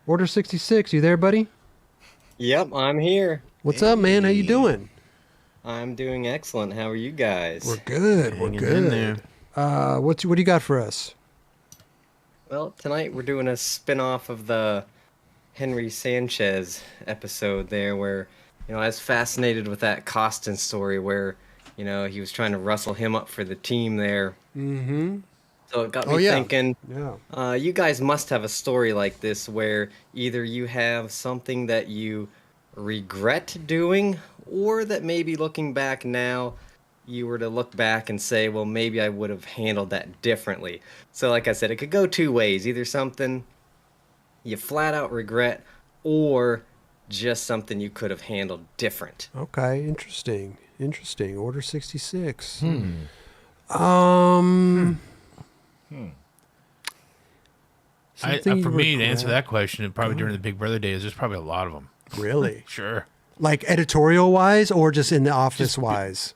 Order 66, you there, buddy? Yep, I'm here. What's up, man? How you doing? I'm doing excellent. How are you guys? We're good. We're Hanging good. in there. What do you got for us? Well, tonight we're doing a spin-off of the Henry Sanchez episode there where, I was fascinated with that Costin story where, he was trying to rustle him up for the team there. Mm-hmm. So it got me thinking, Yeah. you guys must have a story like this where either you have something that you regret doing or that maybe looking back now you were to look back and say, well, maybe I would have handled that differently. So like I said, it could go two ways. Either something you flat out regret or just something you could have handled different. Okay, interesting. Order 66. For me to answer that question, probably during the Big Brother days, there's probably a lot of them. Really? Sure. Like editorial-wise or just in the office-wise?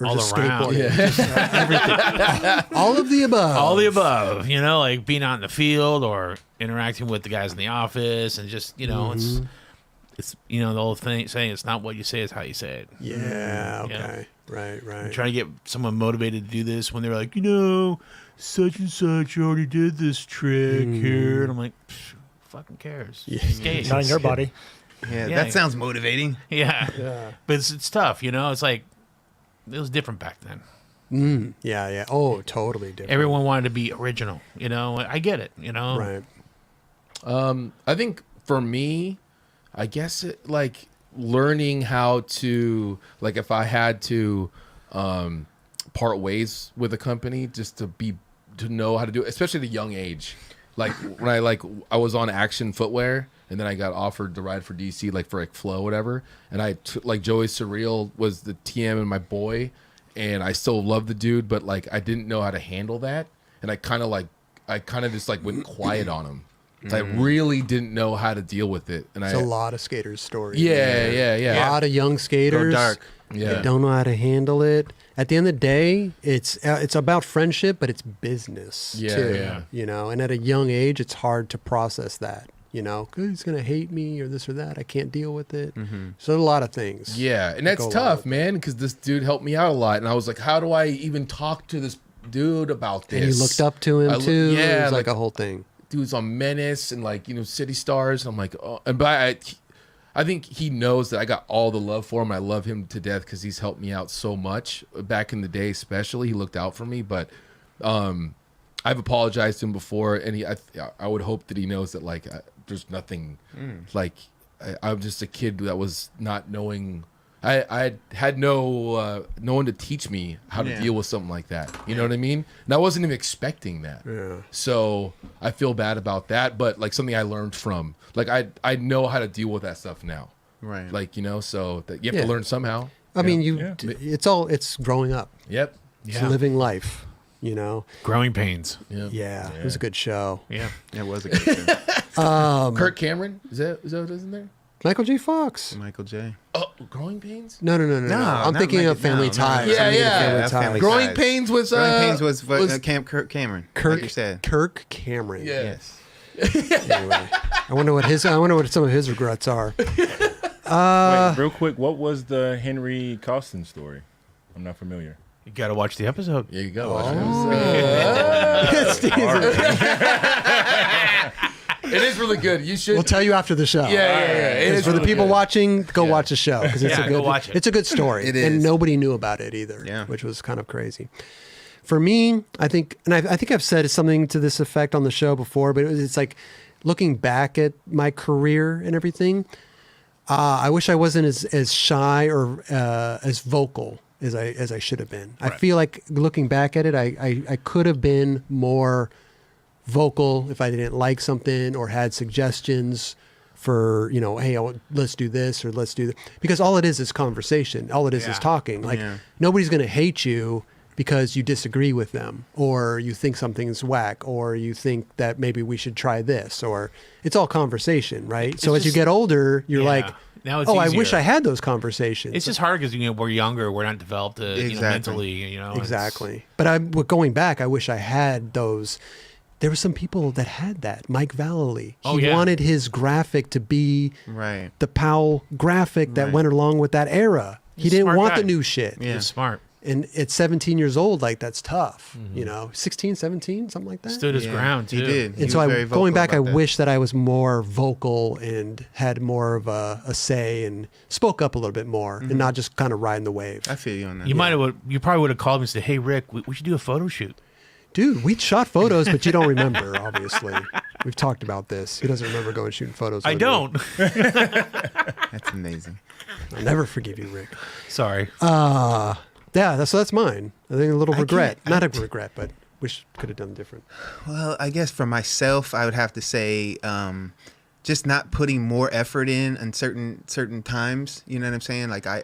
Or All just around. skateboarding? Just, everything. All of the above. All the above, like being out in the field or interacting with the guys in the office and just, it's the old thing saying it's not what you say, it's how you say it. Yeah, okay. Right. I'm trying to get someone motivated to do this when they're like, such and such already did this trick here. And I'm like, fucking cares? Skate. Not in your body. Yeah, that sounds motivating. Yeah. But it's tough, It's like, it was different back then. Yeah. Oh, totally different. Everyone wanted to be original, I get it, Right. I think for me, I guess learning how to, if I had to part ways with a company, just to know how to do it, especially at a young age. Like when I was on Action Footwear, and then I got offered to ride for DC, for Flow, whatever. And Joey Surreal was the TM and my boy, and I still love the dude, but I didn't know how to handle that, and I kind of just went quiet on him. I really didn't know how to deal with it, and It's a lot of skaters' stories. Yeah. A lot of young skaters. Go dark. They don't know how to handle it. At the end of the day, it's about friendship, but it's business too. Yeah. And at a young age, it's hard to process that. He's gonna hate me or this or that. I can't deal with it. So a lot of things. Yeah, and that's tough, man, because this dude helped me out a lot, and I was like, how do I even talk to this dude about this? And you looked up to him too. Yeah, it was like a whole thing. Dude's on Menace and City Stars. And I'm like, oh, I think he knows that I got all the love for him. I love him to death because he's helped me out so much back in the day, especially. He looked out for me, but I've apologized to him before, and I would hope that he knows that there's nothing I'm just a kid that was not knowing. I had no one to teach me how to deal with something like that. You know what I mean? And I wasn't even expecting that. Yeah. So I feel bad about that, but something I learned from. I know how to deal with that stuff now. Right. So that you have to learn somehow. I mean, it's growing up. Yep. It's living life. Growing pains. Yeah. It was a good show. Yeah. It was a good show. Kirk Cameron, is that what is in there? Michael J. Fox. Michael J. Oh, Growing Pains? No. I'm not thinking of Family Ties. Yeah, I'm thinking of yeah. Family Ties. Growing Pains was Kirk Cameron. Kirk, like you said. Kirk Cameron. Yeah. Yes. Anyway, I wonder what some of his regrets are. Wait, real quick, what was the Henry Costin story? I'm not familiar. You got to watch the episode. There you go. It is really good. You should. We'll tell you after the show. Yeah. It is For the really people good. watching, go watch the show because it's a good. go watch it. It's a good story, It and is. nobody knew about it either. Yeah. Which was kind of crazy. For me, I think, and I think I've said something to this effect on the show before, but it's looking back at my career and everything. I wish I wasn't as shy or as vocal as I should have been. Right. I feel like looking back at it, I could have been more vocal if I didn't like something or had suggestions for, hey, let's do this or let's do that. Because all it is conversation. All it is talking. Nobody's going to hate you because you disagree with them or you think something's whack or you think that maybe we should try this, or it's all conversation, right? So as you get older, you're like, now it's I easier. wish I had those conversations. It's just hard because we're younger, we're not developed Exactly. mentally. Exactly. But going back, I wish I had those there were some people that had that. Mike Vallely. Oh, He yeah. wanted his graphic to be Right. the Powell graphic that Right. went along with that era. He He's a didn't smart want guy. the new shit. Yeah. He's smart. And at 17 years old, like that's tough. Mm-hmm. You know, 16, 17, something like that. Stood his Yeah, ground too. He did. He And so was I, very going vocal back, I about that. wish that I was more vocal and had more of a say and spoke up a little bit more and not just kind of riding the wave. I feel you on that. You you probably would have called me and said, "Hey Rick, we should do a photo shoot." Dude, we shot photos, but you don't remember, obviously. We've talked about this. He doesn't remember going shooting photos. I with me. don't. That's amazing. I'll never forgive you, Rick. Sorry. Yeah, that's mine. I think a little I regret. can't- Not a regret, but wish could have done different. Well, I guess for myself, I would have to say, just not putting more effort in certain times. You know what I'm saying? Like I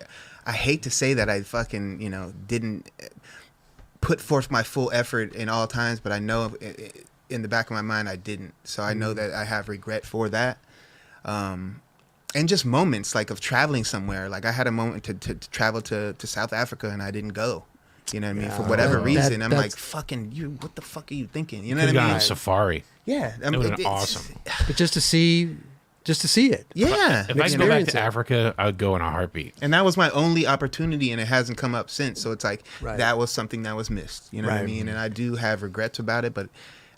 hate to say that I fucking didn't put forth my full effort in all times, but I know in the back of my mind I didn't. So I know that I have regret for that. And just moments like of traveling somewhere. Like I had a moment to travel to South Africa and I didn't go. You know what I mean? For whatever That- reason, I'm that's- like, fucking you. What the fuck are you thinking? You know Could have what I gone mean? on safari. Yeah, It would have been awesome. But just to see it. Yeah, If I could go back Experience to it. Africa, I would go in a heartbeat. and that was my only opportunity, and it hasn't come up since. So it's like Right. that was something that was missed. You know what I Right. mean? And I do have regrets about it, but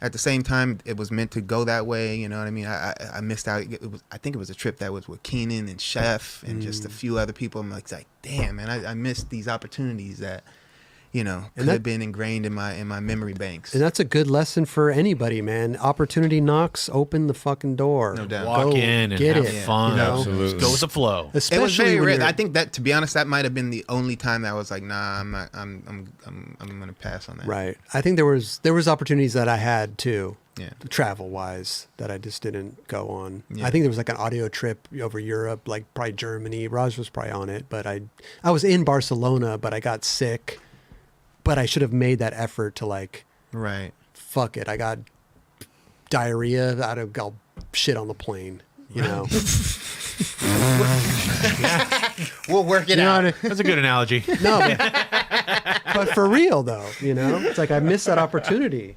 at the same time, it was meant to go that way. You know what I mean? I missed out. I think it was a trip that was with Keenan and Chef and just a few other people. I'm like, damn, man, I missed these opportunities that could that- have been ingrained in my memory banks. And that's a good lesson for anybody, man. Opportunity knocks, open the fucking door. No doubt. Walk Go in and get have it, fun. you know? Absolutely. Go with the flow. Especially It was very when rare. you're- I think that, to be honest, that might have been the only time that I was like, nah, I'm not. I'm gonna pass on that. Right. I think there was opportunities that I had too, Yeah. travel wise, that I just didn't go on. Yeah. I think there was like an audio trip over Europe, like probably Germany. Raj was probably on it, but I was in Barcelona, but I got sick. But I should have made that effort to like, Right. fuck it. I got diarrhea. I'll shit on the plane. You know. We'll work it You know out. what I- That's a good analogy. No, but for real though, it's like I missed that opportunity.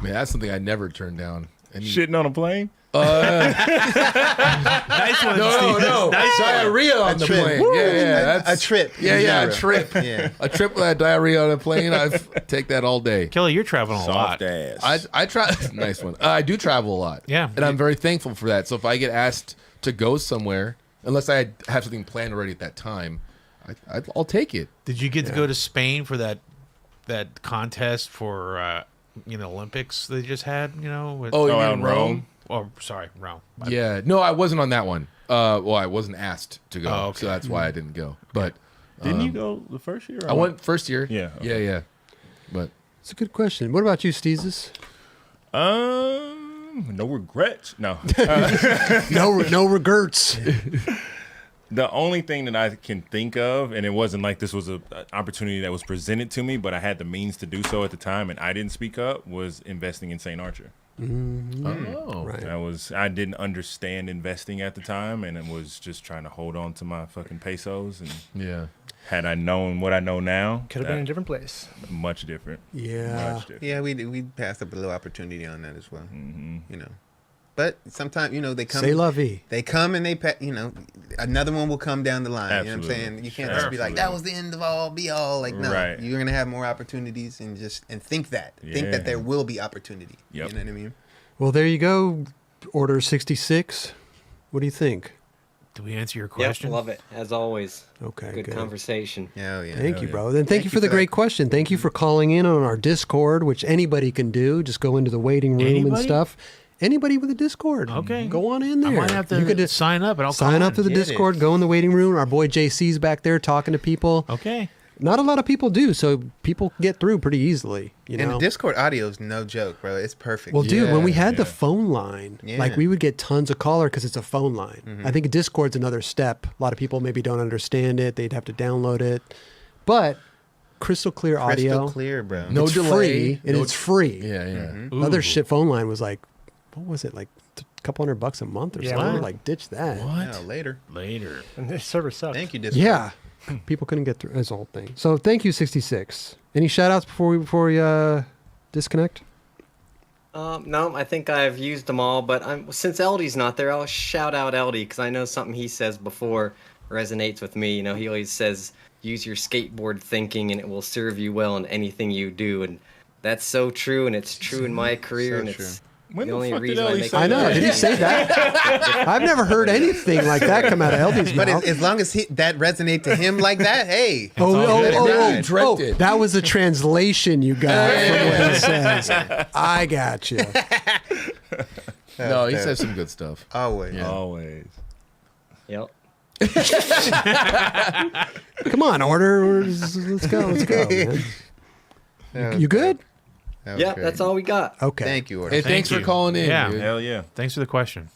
Man, that's something I never turned down. And Shitting on a plane? Nice one, no, Steve. no, Nice one. diarrhea on the trip. plane. Woo! Yeah, A that's trip. Yeah, yeah, a Zero. trip. Yeah. A trip with diarrhea on a plane. I take that all day. Kelly, you're traveling a lot. Soft ass. I try. Nice one. I do travel a lot. Yeah. and I'm very thankful for that. So if I get asked to go somewhere, unless I have something planned already at that time, I'll take it. Did you get to go to Spain for that contest for Olympics they just had? You know. With, Oh, you out mean in Rome? Oh, sorry, Rome. Yeah. No, I wasn't on that one. Well, I wasn't asked to go, Oh, okay. so that's why I didn't go. But Didn't you go the first year? or I went first year. Yeah, okay. Yeah. But It's a good question. What about you, Steezus? No regrets. No. No regrets. The only thing that I can think of, and it wasn't like this was an opportunity that was presented to me, but I had the means to do so at the time, and I didn't speak up, was investing in St. Archer. oh, Right. I didn't understand investing at the time, and it was just trying to hold on to my fucking pesos. And yeah. had I known what I know now, Could have been in a different place. much different. Yeah. Much different. Yeah, we passed up a little opportunity on that as well. But sometimes they come. Say la vie. They come and they another one will come down the line. You know what I'm Absolutely. saying? You can't just be like, that was the end of all be all. Like, no, Right. you're gonna have more opportunities and think that Yeah. there will be opportunity. Yep. You know what I mean? Well, there you go. Order 66. What do you think? Did we answer your Yep, question? love it as always. Okay, Good good. conversation. Yeah, yeah. Thank you, yeah. bro. Then thank you for the great question. Thank you for calling in on our Discord, which anybody can do. Just go into the waiting room and Anybody? stuff. Anybody with a Discord. Okay. Go on in there. I might have to You could sign up, and I'll sign call up to in. the Get Discord, it. go in the waiting room. Our boy JC's back there talking to people. Okay. Not a lot of people do, so people get through pretty easily. You And know. the Discord audio is no joke, bro. It's perfect. Well, dude, when we had the yeah. phone line, Yeah. like we would get tons of caller because it's a phone line. I think Discord's another step. A lot of people maybe don't understand it; they'd have to download it. But crystal clear crystal audio, clear, bro. No it's delay. free, and No- it's free. Yeah, yeah. Ooh. Other shit phone line was like, what was it, like a couple $100 a month or Yeah, something? what? Like ditch that. Yeah, later. Later. And this server sucked. Thank you, Discord. Yeah, people couldn't get through. That's the whole thing. So thank you, 66. Any shout outs before we disconnect? No, I think I've used them all, but since LD's not there, I'll shout out LD because I know something he says before resonates with me. You know, he always says, use your skateboard thinking and it will serve you well in anything you do. And that's so true, and it's true in my career, and it's When the the only fuck did reason I Ellie make say I know. that? Did he say that? I've never heard anything like that come out of LD's But mouth. as long as that resonate to him like that, hey. Oh, that was a translation you got from what he says. I got you. No, he says some good stuff. Always. Yeah. Always. Yep. Come on, Order. Let's go, man. You good? Yeah, that's all we got. Okay. Thank you, Order. Hey, thanks for you. calling in. Yeah. dude. Hell yeah. Thanks for the question.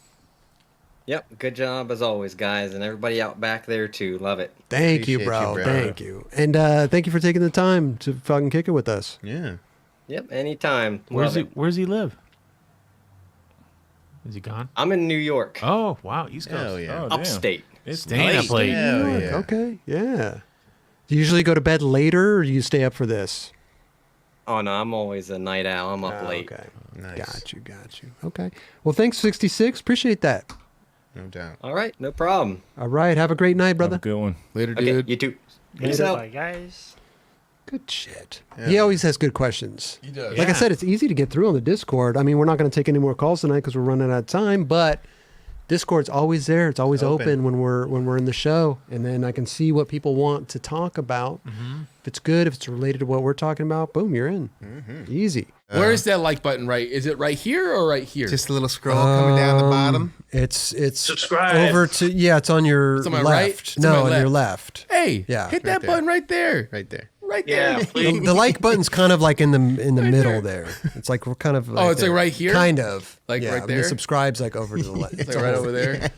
Yep, good job as always, guys, and everybody out back there too. Love it. Thank you, Appreciate bro. you, bro. Thank you. And thank you for taking the time to fucking kick it with us. Yeah. Yep, anytime. Where's Love he? it. Where's he live? Is he gone? I'm in New York, Oh wow, East Coast. Hell yeah. Oh, damn. upstate. It's Staying up late. Hell New York, yeah. Okay. Yeah. Do you usually go to bed later, or do you stay up for this? Oh no, I'm always a night owl. I'm up Oh, late. Okay. Nice. Got you. Okay. Well, thanks, 66. Appreciate that. No doubt. All right, no problem. All right. Have a great night, Have a brother. good one. Later, Okay, dude. you too. Peace out. Bye, guys. Good shit. Yeah. He always has good questions. He does. Like I Yeah. said, it's easy to get through on the Discord. I mean, we're not going to take any more calls tonight because we're running out of time, but Discord's always there. It's always open when we're in the show, and then I can see what people want to talk about. If it's good, if it's related to what we're talking about, boom, you're in. Easy. Where is that like button? Right? Is it right here or right here? Just a little scroll coming down the bottom. It's Subscribe. over to it's on your It's on my left. right? It's on No, my on your left. left. Hey, Yeah. hit that there. button right there. Right there. Right there. Yeah, please. The like button's kind of like in the middle there. It's like we're kind of Oh, it's like right here? Kind of. Like yeah, right and the there? subscribe's like over to the left. It's like right over there.